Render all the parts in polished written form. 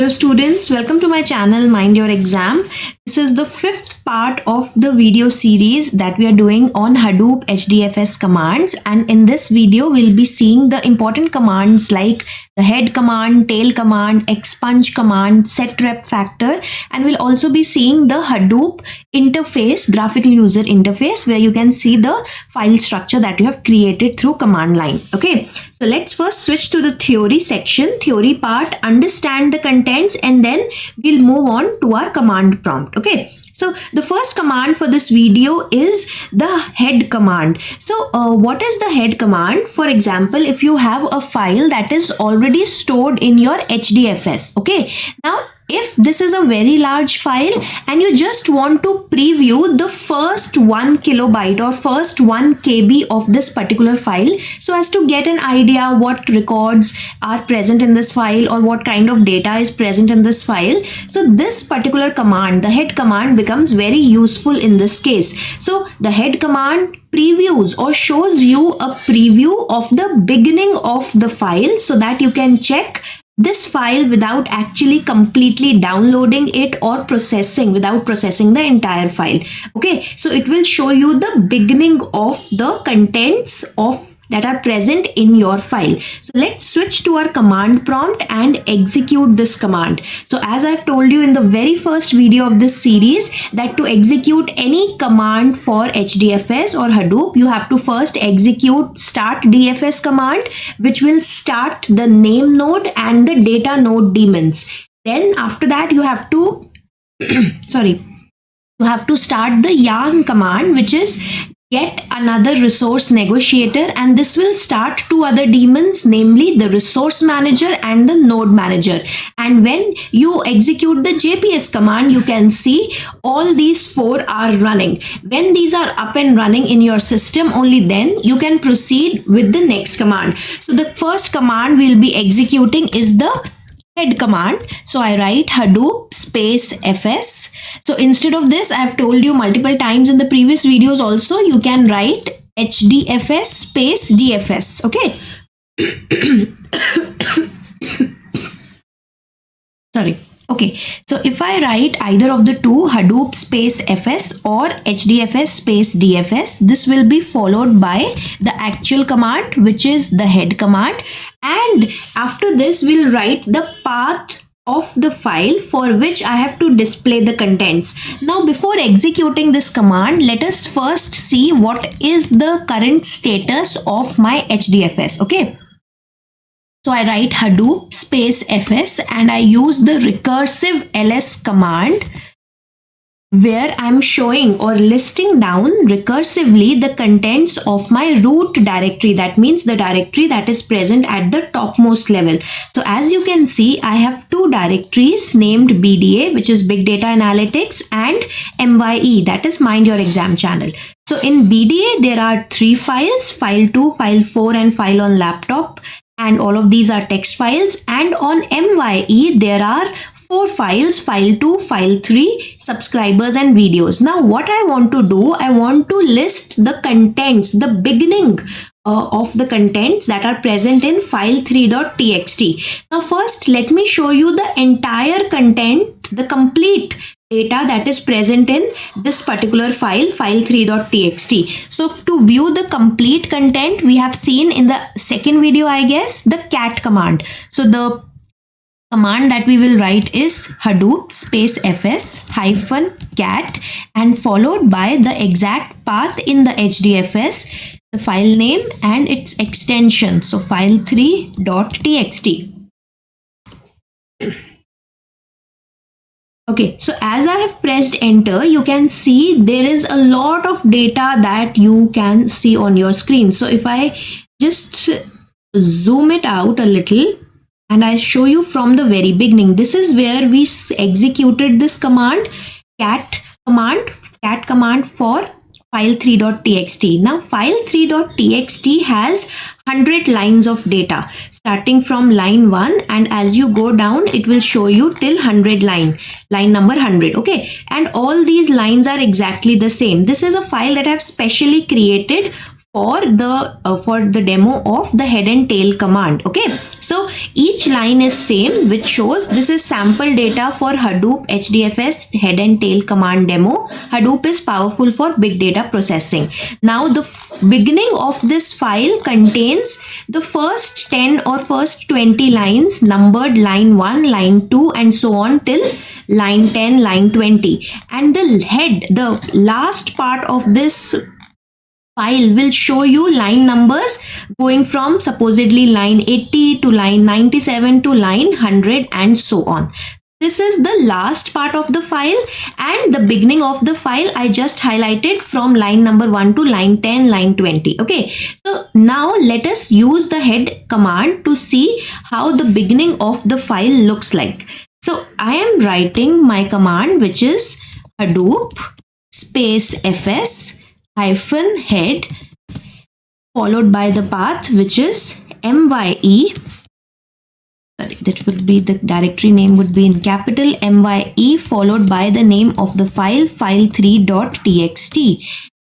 Hello students, welcome to my channel Mind Your Exam. This is the fifth part of the video series that we are doing on Hadoop HDFS commands, and in this video we'll be seeing the important commands like the head command, tail command, expunge command, setrep factor, and we'll also be seeing the Hadoop interface, graphical user interface, where you can see the file structure that you have created through command line. Okay, so let's first switch to the theory section, theory part, understand the contents, and then we'll move on to our command prompt. Okay, so the first command for this video is the head command. So what is the head command? For example, if you have a file that is already stored in your HDFS, okay, now if this is a very large file and you just want to preview the first 1 kilobyte or first 1 KB of this particular file, so as to get an idea what records are present in this file or what kind of data is present in this file, so this particular command, the head command, becomes very useful in this case. So the head command previews or shows you a preview of the beginning of the file so that you can check this file without actually completely downloading it or without processing the entire file. Okay, so it will show you the beginning of the contents that are present in your file. So let's switch to our command prompt and execute this command. So as I've told you in the very first video of this series, that to execute any command for HDFS or Hadoop, you have to first execute start DFS command, which will start the name node and the data node daemons. Then after that you have to you have to start the yarn command, which is get another resource negotiator, and this will start two other daemons, namely the resource manager and the node manager. And when you execute the JPS command, you can see all these four are running. When these are up and running in your system, only then you can proceed with the next command. So the first command we'll be executing is the head command. So I write Hadoop space FS. So instead of this, I have told you multiple times in the previous videos also, you can write HDFS space DFS. Okay. Sorry. Okay, so if I write either of the two, Hadoop space FS or HDFS space DFS, this will be followed by the actual command, which is the head command. And after this, we'll write the path of the file for which I have to display the contents. Now, before executing this command, let us first see what is the current status of my HDFS. Okay. So I write Hadoop space FS and I use the recursive ls command, where I'm showing or listing down recursively the contents of my root directory. That means the directory that is present at the topmost level. So as you can see, I have two directories named BDA, which is Big Data Analytics, and MYE, that is Mind Your Exam channel. So in BDA, there are three files, file 2, file 4, and file on laptop. And all of these are text files. And on MYE, there are 4 files, file 2, file 3, subscribers and videos. Now what I want to do, I want to list the contents, the beginning of the contents that are present in file3.txt. Now first, let me show you the entire content, the complete data that is present in this particular file, file3.txt. So to view the complete content, we have seen in the second video, I guess, the cat command. So the command that we will write is Hadoop space FS -cat and followed by the exact path in the HDFS, the file name and its extension. So file3.txt. Okay, so as I have pressed enter, you can see there is a lot of data that you can see on your screen. So if I just zoom it out a little and I show you from the very beginning, this is where we executed this command, cat command for file3.txt. Now file3.txt has 100 lines of data starting from line 1, and as you go down it will show you till 100 line number 100. Okay, and all these lines are exactly the same. This is a file that I've specially created for the demo of the head and tail command. Okay, so each line is same, which shows this is sample data for Hadoop HDFS head and tail command demo. Hadoop is powerful for big data processing. Now the beginning of this file contains the first 10 or first 20 lines numbered line 1, line 2 and so on till line 10, line 20, and the head, the last part of this file will show you line numbers going from supposedly line 80 to line 97 to line 100 and so on. This is the last part of the file, and the beginning of the file I just highlighted from line number 1 to line 10, line 20. Okay, so now let us use the head command to see how the beginning of the file looks like. So I am writing my command, which is Hadoop space fs hyphen head followed by the path, which is mye. Sorry, that would be the directory name would be in capital mye followed by the name of the file file3.txt.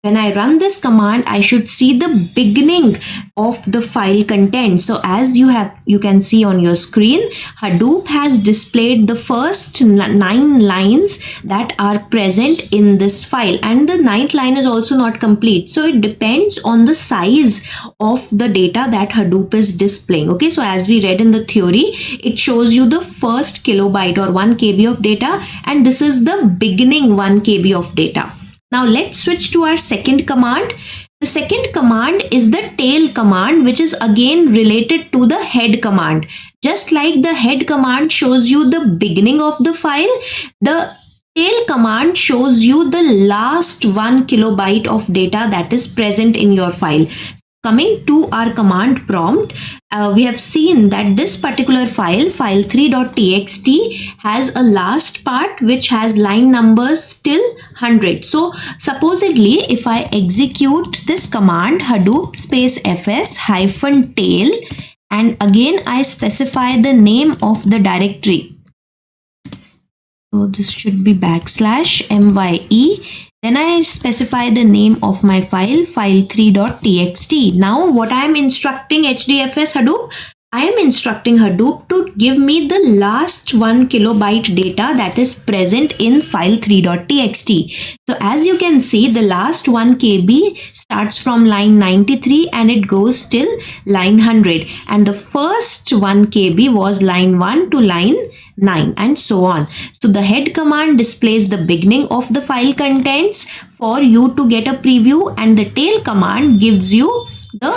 When I run this command, I should see the beginning of the file content. So as you can see on your screen, Hadoop has displayed the first 9 lines that are present in this file, and the 9th line is also not complete. So it depends on the size of the data that Hadoop is displaying. Okay, so as we read in the theory, it shows you the first kilobyte or 1 KB of data, and this is the beginning 1 KB of data. Now let's switch to our second command. The second command is the tail command, which is again related to the head command. Just like the head command shows you the beginning of the file, the tail command shows you the last 1 kilobyte of data that is present in your file. Coming to our command prompt, we have seen that this particular file, file3.txt, has a last part which has line numbers till 100. So supposedly, if I execute this command, Hadoop space fs hyphen tail, and again I specify the name of the directory. So this should be \mye. Then I specify the name of my file, file3.txt. Now what I am instructing HDFS Hadoop? I am instructing Hadoop to give me the last 1 kilobyte data that is present in file3.txt. So as you can see, the last 1 KB starts from line 93 and it goes till line 100. And the first 1 KB was line 1 to line 9 and so on. So the head command displays the beginning of the file contents for you to get a preview, and the tail command gives you the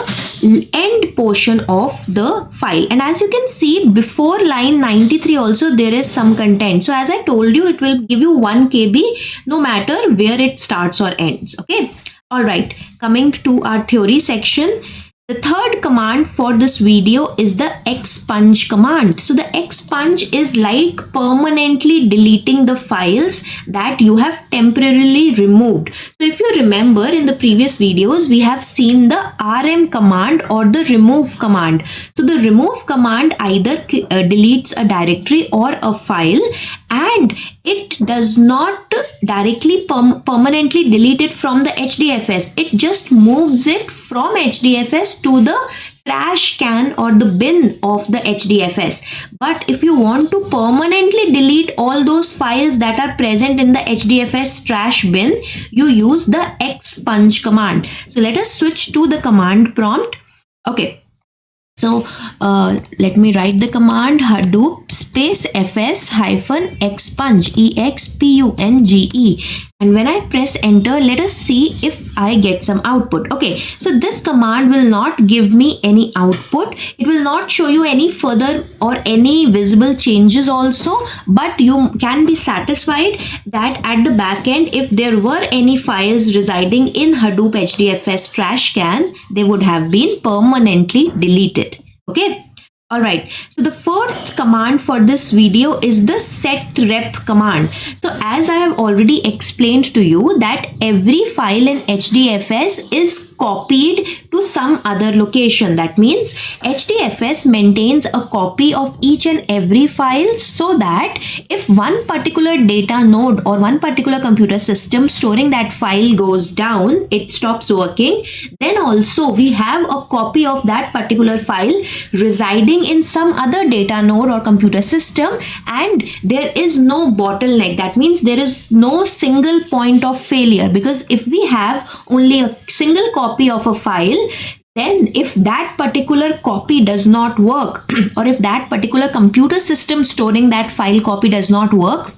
end portion of the file. And as you can see, before line 93 also there is some content. So as I told you, it will give you 1 KB no matter where it starts or ends. Okay. All right. Coming to our theory section. The third command for this video is the expunge command. So the expunge is like permanently deleting the files that you have temporarily removed. So if you remember, in the previous videos, we have seen the rm command or the remove command. So the remove command either deletes a directory or a file, and it does not directly permanently delete it from the HDFS. It just moves it from HDFS to the trash can or the bin of the HDFS. But if you want to permanently delete all those files that are present in the HDFS trash bin, you use the expunge command. So let us switch to the command prompt. Okay. So let me write the command Hadoop space fs hyphen expunge, expunge, and when I press enter, let us see if I get some output. Okay, so this command will not give me any output. It will not show you any further or any visible changes also, but you can be satisfied that at the back end, if there were any files residing in Hadoop HDFS trash can, they would have been permanently deleted. Okay. All right. So the fourth command for this video is the setrep command. So as I have already explained to you that every file in HDFS is copied to some other location. That means HDFS maintains a copy of each and every file, so that if one particular data node or one particular computer system storing that file goes down, it stops working, then also we have a copy of that particular file residing in some other data node or computer system, and there is no bottleneck. That means there is no single point of failure, because if we have only a single copy of a file, then if that particular copy does not work or if that particular computer system storing that file copy does not work,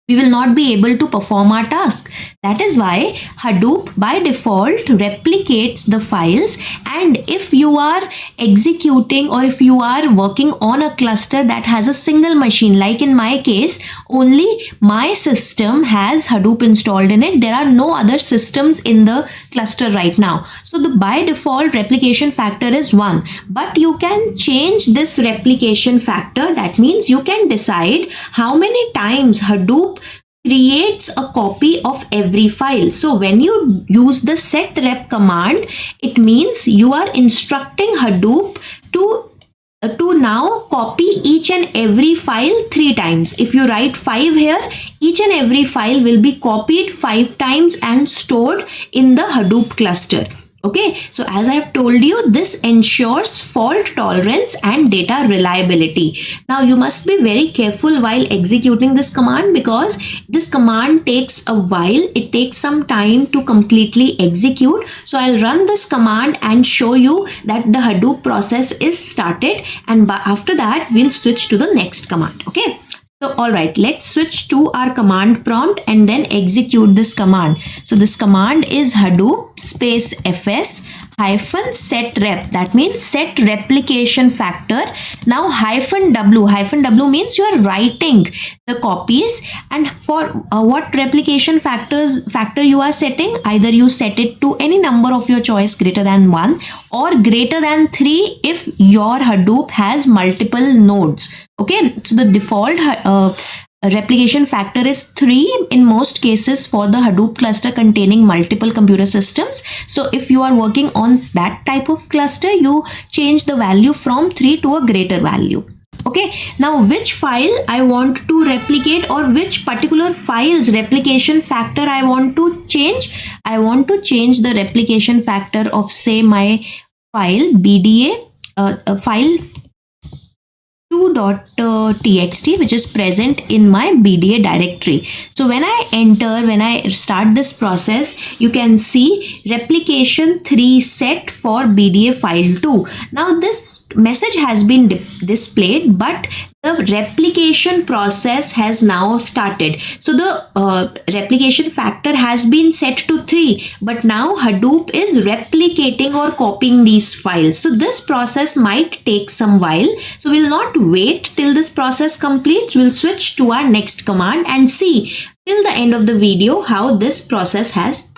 we will not be able to perform our task. That is why Hadoop by default replicates the files, and if you are executing or if you are working on a cluster that has a single machine, like in my case, only my system has Hadoop installed in it. There are no other systems in the cluster right now. So the by default replication factor is 1, but you can change this replication factor. That means you can decide how many times Hadoop creates a copy of every file. So when you use the setrep command, it means you are instructing Hadoop to now copy each and every file 3 times. If you write 5 here, each and every file will be copied 5 times and stored in the Hadoop cluster. Okay, so as I have told you, this ensures fault tolerance and data reliability. Now you must be very careful while executing this command, because this command takes a while. It takes some time to completely execute. So I'll run this command and show you that the Hadoop process is started, and after that we'll switch to the next command. Okay. So alright, let's switch to our command prompt and then execute this command. So this command is Hadoop space fs hyphen setrep. That means set replication factor. Now hyphen w means you are writing the copies, and for what replication factor you are setting, either you set it to any number of your choice greater than 1 or greater than 3 if your Hadoop has multiple nodes. Okay, so the default replication factor is 3 in most cases for the Hadoop cluster containing multiple computer systems. So if you are working on that type of cluster, you change the value from 3 to a greater value. Okay, now which file I want to replicate, or which particular file's replication factor I want to change? I want to change the replication factor of, say, my file BDA, file 2.txt, which is present in my BDA directory. So when I start this process, you can see replication 3 set for BDA file 2. Now this message has been displayed, but the replication process has now started. So the replication factor has been set to 3, but now Hadoop is replicating or copying these files. So this process might take some while. So we'll not wait till this process completes. We'll switch to our next command and see till the end of the video how this process has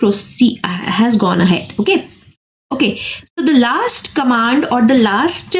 gone ahead. Okay, so the last command or the last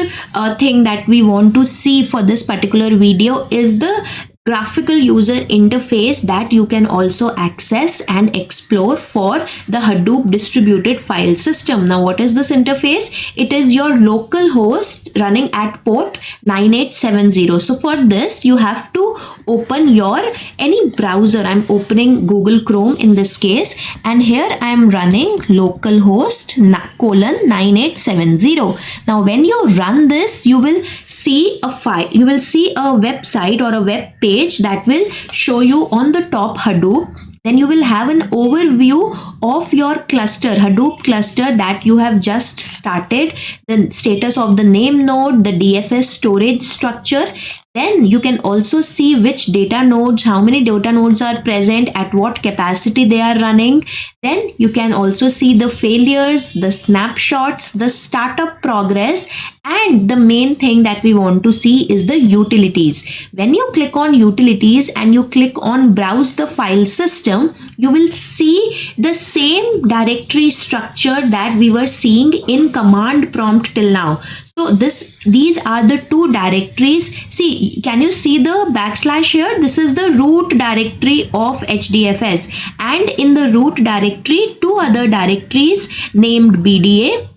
thing that we want to see for this particular video is the graphical user interface that you can also access and explore for the Hadoop Distributed File System. Now, what is this interface? It is your local host running at port 9870. So for this, you have to open your any browser. I'm opening Google Chrome in this case, and here I am running localhost :9870. Now, when you run this, you will see a file. You will see a website or a web page that will show you on the top Hadoop. Then you will have an overview of your cluster, Hadoop cluster that you have just started, the status of the name node, the DFS storage structure. Then you can also see which data nodes, how many data nodes are present, at what capacity they are running. Then you can also see the failures, the snapshots, the startup progress, And the main thing that we want to see is the utilities. When you click on utilities and you click on browse the file system, you will see the same directory structure that we were seeing in command prompt till now. So these are the two directories. See, can you see the backslash here? This is the root directory of HDFS, and in the root directory, two other directories named BDA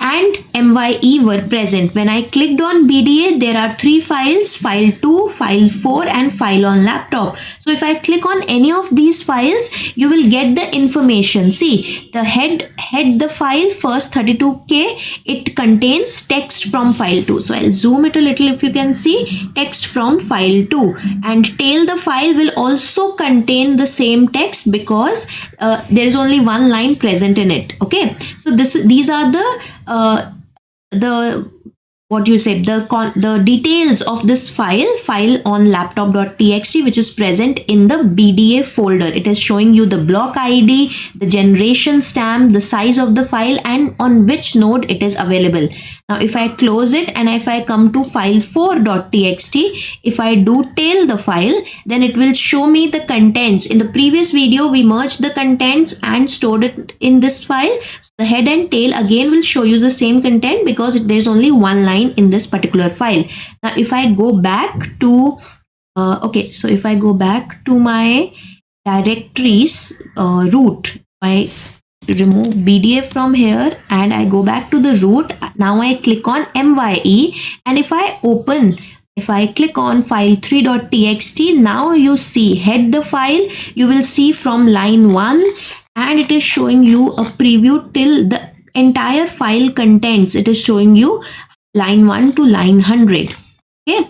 and MYE were present. When I clicked on BDA, there are three files: file 2, file 4 and file on laptop. So if I click on any of these files, you will get the information. See, the head the file first 32K, it contains text from file 2. So I'll zoom it a little if you can see text from file 2, and tail the file will also contain the same text because there is only one line present in it. Okay, so these are the what you say, the details of this file on laptop.txt, which is present in the BDA folder. It is showing you the block ID, the generation stamp, the size of the file, and on which node it is available. Now if I close it and if I come to file 4.txt, if I do tail the file, then it will show me the contents. In the previous video, we merged the contents and stored it in this file. So the head and tail again will show you the same content because there's only one line in this particular file. Now if I go back to so if I go back to my directories root, I remove BDA from here and I go back to the root. Now I click on MYE, and if I click on file 3.txt, now you see head the file, you will see from line 1, and it is showing you a preview till the entire file contents. It is showing you line 1 to line 100. Okay,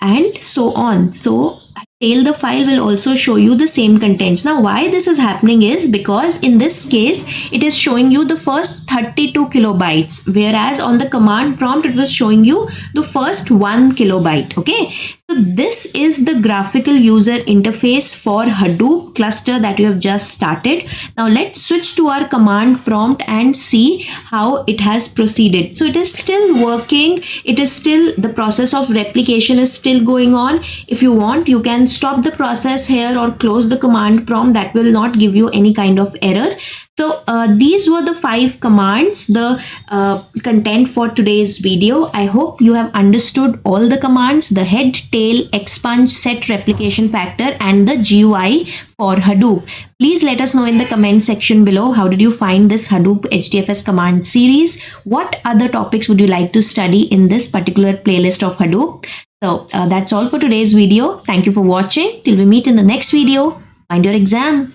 and so on. So tail the file will also show you the same contents. Now why this is happening is because in this case it is showing you the first 32 kilobytes, whereas on the command prompt it was showing you the first 1 kilobyte. Okay, so this is the graphical user interface for Hadoop cluster that you have just started. Now let's switch to our command prompt and see how it has proceeded. So it is still working, it is still, the process of replication is still going on. If you want, you can stop the process here or close the command prompt. That will not give you any kind of error. So these were the 5 commands, the content for today's video. I hope you have understood all the commands: the head, tail, expunge, set, replication factor, and the GUI for Hadoop. Please let us know in the comment section below, how did you find this Hadoop HDFS command series? What other topics would you like to study in this particular playlist of Hadoop? So that's all for today's video. Thank you for watching. Till we meet in the next video, mind your exam.